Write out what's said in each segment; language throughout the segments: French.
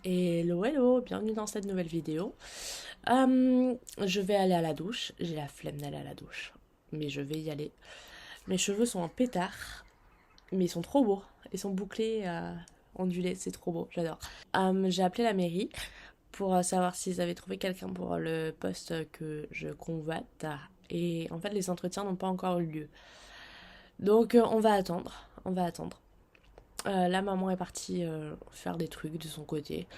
Hello hello, bienvenue dans cette nouvelle vidéo. Je vais aller à la douche, j'ai la flemme d'aller à la douche, mais je vais y aller. Mes cheveux sont en pétard, mais ils sont trop beaux, ils sont bouclés, ondulés, c'est trop beau, j'adore. J'ai appelé la mairie pour savoir s'ils avaient trouvé quelqu'un pour le poste que je convoite, et en fait les entretiens n'ont pas encore eu lieu. Donc on va attendre. La maman est partie faire des trucs de son côté.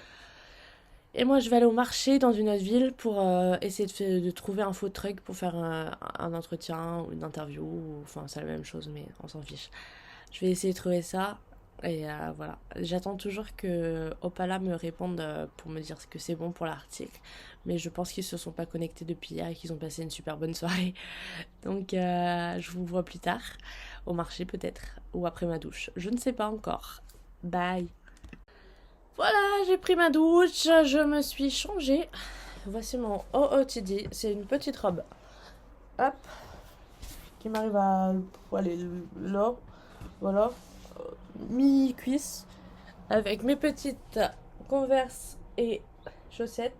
Et moi, je vais aller au marché dans une autre ville pour essayer de trouver un food truck pour faire un entretien ou une interview. Enfin, c'est la même chose, mais on s'en fiche. Je vais essayer de trouver ça. Et voilà. J'attends toujours que Opala me réponde pour me dire que c'est bon pour l'article. Mais je pense qu'ils se sont pas connectés depuis hier et qu'ils ont passé une super bonne soirée. Donc, je vous vois plus tard. Au marché peut-être. Ou après ma douche. Je ne sais pas encore. Bye. Voilà, j'ai pris ma douche, je me suis changée. Voici mon OOTD, c'est une petite robe. Hop, qui m'arrive à aller là, voilà, mi-cuisse, avec mes petites Converse et chaussettes.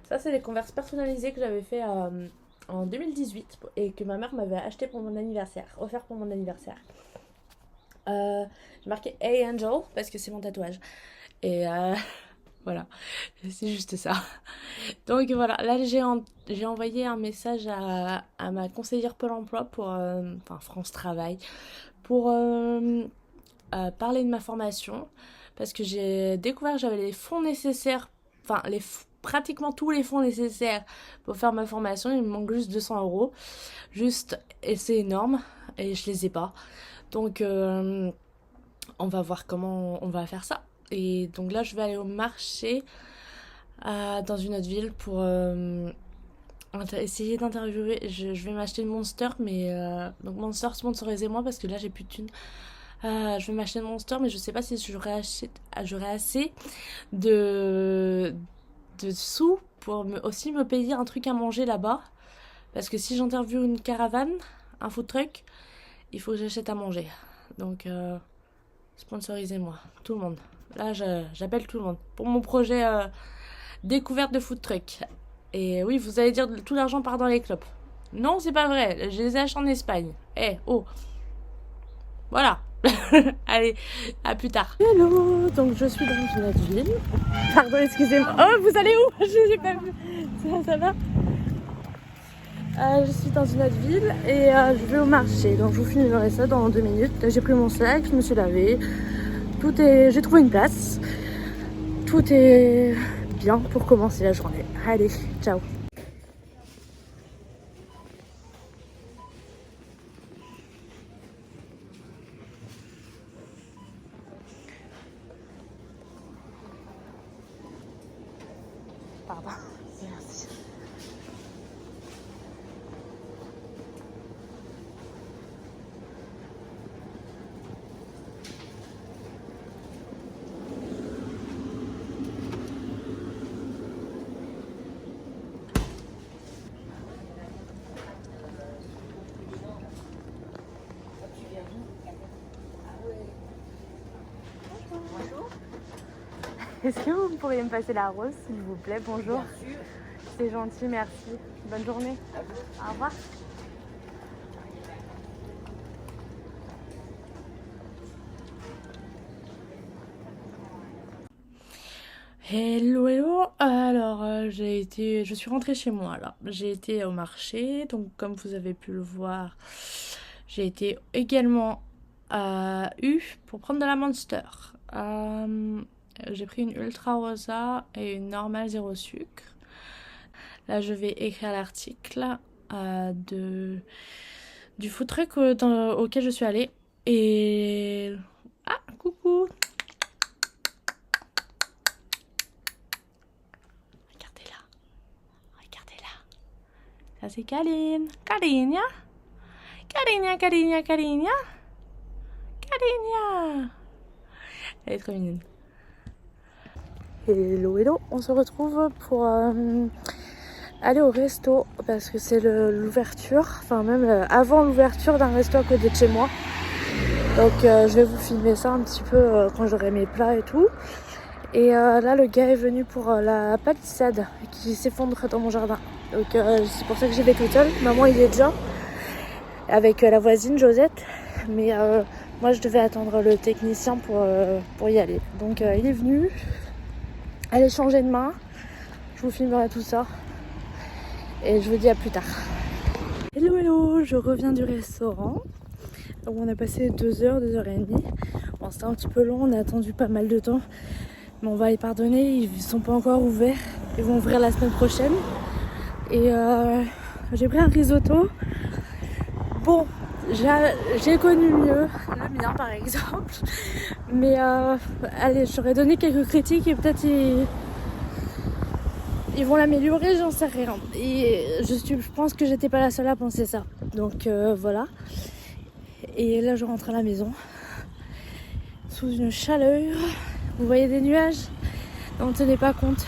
Ça, c'est les Converse personnalisées que j'avais fait en 2018 et que ma mère m'avait acheté pour mon anniversaire, offert pour mon anniversaire. J'ai marqué Hey Angel parce que c'est mon tatouage. Et voilà, c'est juste ça. Donc voilà, là j'ai envoyé un message à ma conseillère Pôle emploi pour, enfin France Travail, pour parler de ma formation. Parce que j'ai découvert que j'avais les fonds nécessaires, enfin pratiquement tous les fonds nécessaires pour faire ma formation. Il me manque juste 200 €. Juste, et c'est énorme, et je les ai pas. Donc on va voir comment on va faire ça. Et donc là, je vais aller au marché dans une autre ville pour essayer d'interviewer. Je vais m'acheter une Monster, mais donc Monster, sponsorisez-moi parce que là, j'ai plus de thunes. Je vais m'acheter une Monster, mais je sais pas si j'aurai assez de sous pour aussi me payer un truc à manger là-bas. Parce que si j'interviewe une caravane, un food truck, il faut que j'achète à manger. Donc, sponsorisez-moi, tout le monde. Là, j'appelle tout le monde pour mon projet découverte de food truck. Et oui, vous allez dire tout l'argent part dans les clopes. Non, c'est pas vrai. Je les ai achetés en Espagne. Oh. Voilà. Allez, à plus tard. Hello, donc je suis dans une autre ville. Pardon, excusez-moi. Oh, vous allez où? Je n'ai pas vu. Ça va? Je suis dans une autre ville et je vais au marché. Donc je vous filmerai ça dans 2 minutes. J'ai pris mon sac, je me suis lavée. J'ai trouvé une place. Tout est bien pour commencer la journée. Allez, ciao. Pardon. Merci. Est-ce que vous pourriez me passer la rose, s'il vous plaît? Bonjour. C'est gentil, merci. Bonne journée. Au revoir. Hello, hello. Alors, je suis rentrée chez moi là. J'ai été au marché, donc comme vous avez pu le voir, j'ai été également à U pour prendre de la Monster. J'ai pris une Ultra Rosa et une normale zéro sucre. Là, je vais écrire l'article du food truck auquel je suis allée. Et... Ah, coucou! Regardez-la. Ça, c'est Kaline. Kalinia. Elle est trop mignonne. Hello, hello. On se retrouve pour aller au resto parce que c'est l'ouverture, enfin même avant l'ouverture d'un resto à côté de chez moi. Donc je vais vous filmer ça un petit peu quand j'aurai mes plats et tout. Et là, le gars est venu pour la palissade qui s'effondre dans mon jardin. Donc c'est pour ça que j'y vais toute seule. Maman, il est déjà avec la voisine Josette. Mais moi, je devais attendre le technicien pour y aller. Donc il est venu. Allez, changer de main. Je vous filmerai tout ça. Et je vous dis à plus tard. Hello, hello, je reviens du restaurant. Donc on a passé 2h30. Bon, c'était un petit peu long, on a attendu pas mal de temps. Mais on va les pardonner, ils sont pas encore ouverts. Ils vont ouvrir la semaine prochaine. Et j'ai pris un risotto. Bon, j'ai connu mieux, le mien par exemple. Mais allez, j'aurais donné quelques critiques et peut-être ils vont l'améliorer, j'en sais rien. Et je pense que j'étais pas la seule à penser ça. Donc voilà. Et là je rentre à la maison. Sous une chaleur. Vous voyez des nuages? N'en tenez pas compte.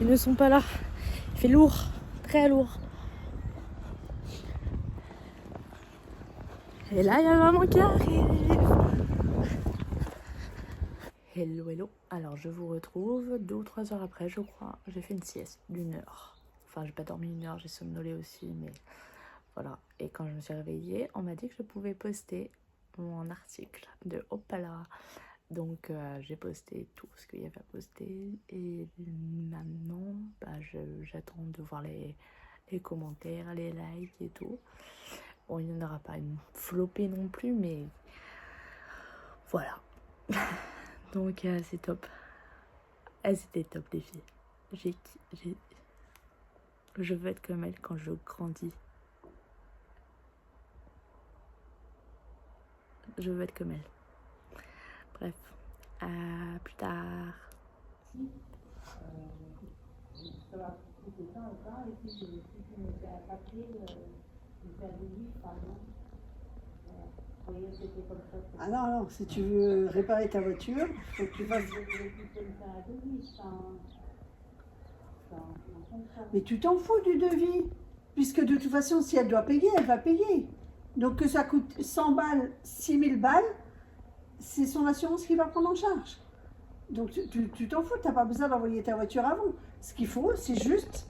Ils ne sont pas là. Il fait lourd. Très lourd. Et là il y a maman qui arrive. Hello, hello. Alors je vous retrouve 2 ou 3 heures après, je crois. J'ai fait une sieste d'1 heure. Enfin, j'ai pas dormi 1 heure, j'ai somnolé aussi, mais voilà. Et quand je me suis réveillée, on m'a dit que je pouvais poster mon article de Opala. Donc j'ai posté tout ce qu'il y avait à poster. Et maintenant, j'attends de voir les commentaires, les likes et tout. Bon, il n'y en aura pas une flopée non plus, mais voilà. Donc c'est top. C'était top les filles. Je veux être comme elle quand je grandis. Je veux être comme elle. Bref, à plus tard. Ah non, non, si tu veux réparer ta voiture, il faut que tu fasses... Mais tu t'en fous du devis, puisque de toute façon, si elle doit payer, elle va payer. Donc que ça coûte 100 balles, 6000 balles, c'est son assurance qui va prendre en charge. Donc tu t'en fous, tu n'as pas besoin d'envoyer ta voiture avant. Ce qu'il faut, c'est juste...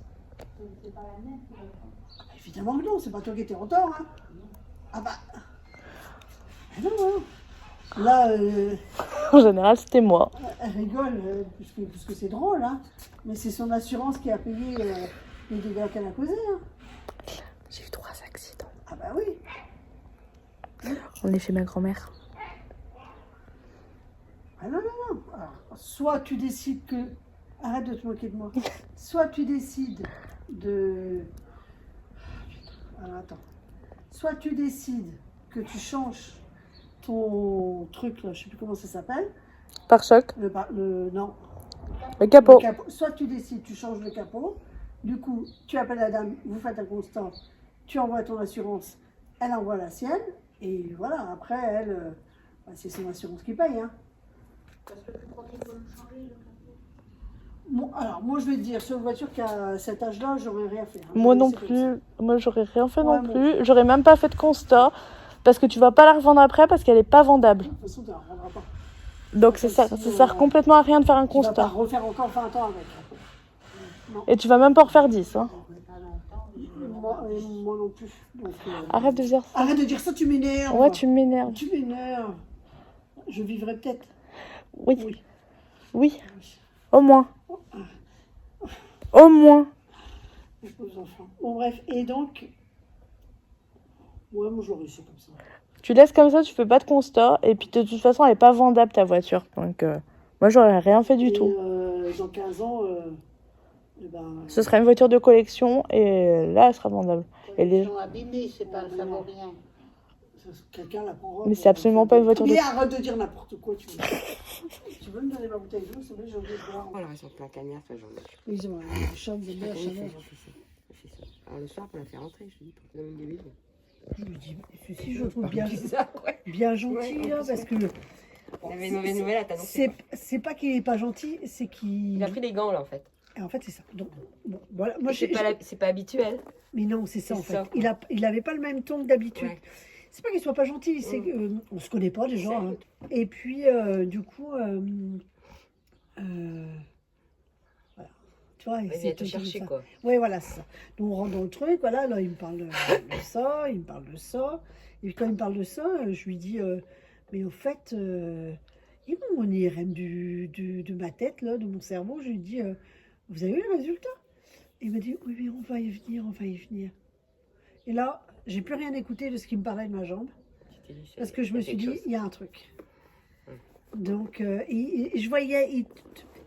C'est pas la mienne qui va prendre. Évidemment que non, c'est pas toi qui étais en tort. Hein. Ah bah... Ah non, non. Là, En général, c'était moi. elle rigole, puisque c'est drôle, hein. Mais c'est son assurance qui a payé les dégâts qu'elle a causés. Hein. J'ai eu 3 accidents. Ah bah oui. On est chez ma grand-mère. Ah non, non, non. Alors, soit tu décides que... Arrête de te moquer de moi. Soit tu décides de... Alors attends. Soit tu décides que tu changes ton truc, là, je sais plus comment ça s'appelle. Pare-choc. Non. Le capot. Soit tu décides, tu changes le capot. Du coup, tu appelles la dame, vous faites un constat, tu envoies ton assurance, elle envoie la sienne. Et voilà, après, elle, c'est son assurance qui paye. Hein. Parce que tu crois qu'il faut le changer, le capot? Bon, alors, moi, je vais te dire, sur une voiture qui a cet âge-là, j'aurais rien fait. Hein. Moi non plus. Moi, j'aurais rien fait non plus. J'aurais même pas fait de constat. Parce que tu vas pas la revendre après parce qu'elle est pas vendable. De toute façon, tu la revendras pas. Donc ça sert complètement à rien de faire un constat. Tu vas pas refaire encore 20 ans avec. Non. Et tu vas même pas en refaire 10. Hein. Moi non plus. Donc, arrête de dire ça. Arrête de dire ça, tu m'énerves. Ouais, tu m'énerves. Tu m'énerves. Je vivrai peut-être. Oui. Oui. Au moins. Au moins. Aux enfants. Bon, bref. Et donc... Ouais, moi j'aurais réussi comme ça. Tu laisses comme ça, tu fais pas de constat. Et puis de toute façon, elle est pas vendable ta voiture. Donc moi, j'aurais rien fait du tout. Dans 15 ans... ce sera une voiture de collection et là, elle sera vendable. Et les gens abîmés, ça vaut rien. Quelqu'un la prendra. Mais c'est absolument pas une voiture de... Mais arrête de dire n'importe quoi, tu veux. Tu veux me donner ma bouteille d'eau, c'est vrai, j'ai oublié de boire. Oh, ils sont plein cagnard, ce genre-là. Ils ont un chat de mer, chaleur. Alors le soir, pour la faire rentrer, je te dis, pour te donner des bisous. Je lui dis, ceci, je le trouve bien, bien gentil, là, parce que... Il avait une mauvaise nouvelle à t'annoncer. C'est pas qu'il est pas gentil, c'est qu'il... Il a pris des gants, là, en fait. Et en fait, c'est ça. Donc, bon, voilà. Moi, c'est pas habituel. Mais non, c'est ça, en fait. Ça, il avait pas le même ton que d'habitude. Ouais. C'est pas qu'il soit pas gentil, c'est qu'on se connaît pas déjà. Hein. Et puis, du coup, Voilà. Tu vois, Il vient te chercher, quoi. Oui, voilà, c'est ça. Donc on rentre dans le truc, voilà, là il me parle de ça, il me parle de ça. Et quand il me parle de ça, je lui dis, mais au fait, il est où mon IRM de ma tête, là, de mon cerveau? Je lui dis, vous avez eu le résultat? Il me dit, oui, oui, on va y venir, on va y venir. Et là, j'ai plus rien écouté de ce qu'il me parlait de ma jambe, Tu t'es dit, parce que je il y me a suis quelque dit, chose. il y a un truc. Hum. Donc, je voyais,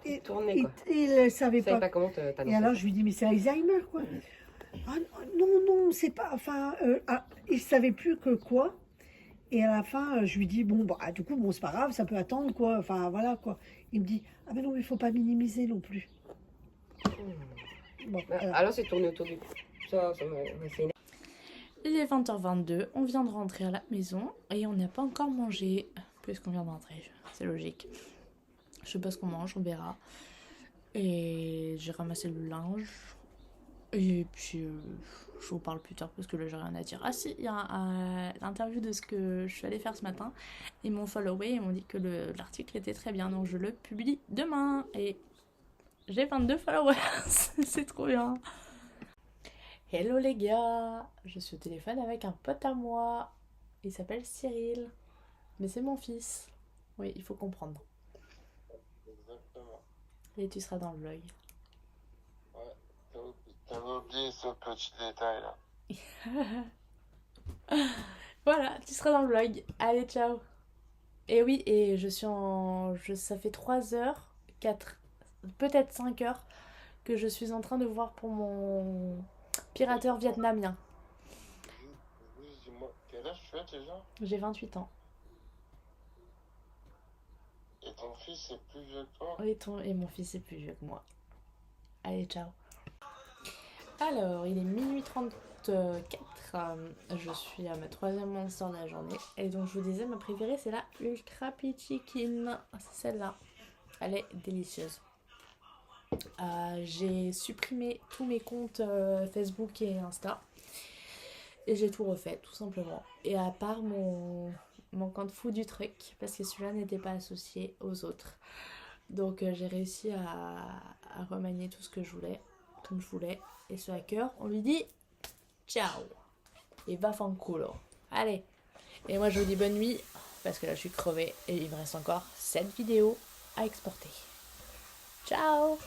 Il tournait, quoi. il savait Je savais pas. pas comment Et t'annoncer alors, ça. je lui dis, mais c'est Alzheimer, quoi. Ah non, non, c'est pas. Enfin, il savait plus que quoi. Et à la fin, je lui dis, bon, bah, du coup, bon, c'est pas grave, ça peut attendre, quoi. Enfin, voilà, quoi. Il me dit, ah, mais non, mais il faut pas minimiser non plus. Bon, Bah, alors. alors, c'est tourné autour du. Ça c'est Il est 20h22, on vient de rentrer à la maison et on n'a pas encore mangé, puisqu'on vient de rentrer, c'est logique. Je sais pas ce qu'on mange, on verra. Et j'ai ramassé le linge. Et puis, je vous parle plus tard parce que là, j'ai rien à dire. Ah si, il y a l'interview de ce que je suis allée faire ce matin. Ils m'ont followé, ils m'ont dit que l'article était très bien, donc je le publie demain. Et j'ai 22 followers, c'est trop bien. Hello les gars, je suis au téléphone avec un pote à moi. Il s'appelle Cyril. Mais c'est mon fils. Oui, il faut comprendre. Exactement. Et tu seras dans le vlog. Ouais, t'avais oublié ce petit détail là. Voilà, tu seras dans le vlog. Allez, ciao. Et oui, et ça fait 3 heures, 4, peut-être 5 heures que je suis en train de voir pour mon pirateur vietnamien. Oui, dis-moi, quel âge tu as déjà? J'ai 28 ans. Et ton fils est plus vieux que toi? Et mon fils est plus vieux que moi. Allez, ciao. Alors, il est minuit 34. Je suis à ma 3e monster de la journée. Et donc, je vous disais, ma préférée, c'est la Ultra Peachy-Kin. C'est celle-là. Elle est délicieuse. J'ai supprimé tous mes comptes Facebook et Insta. Et j'ai tout refait, tout simplement. Et à part mon compte fou du truc, parce que celui-là n'était pas associé aux autres. Donc j'ai réussi à remanier tout ce que je voulais, comme je voulais. Et ce hacker, on lui dit ciao. Et va fanculo. Allez. Et moi je vous dis bonne nuit, parce que là je suis crevée. Et il me reste encore 7 vidéos à exporter. Ciao.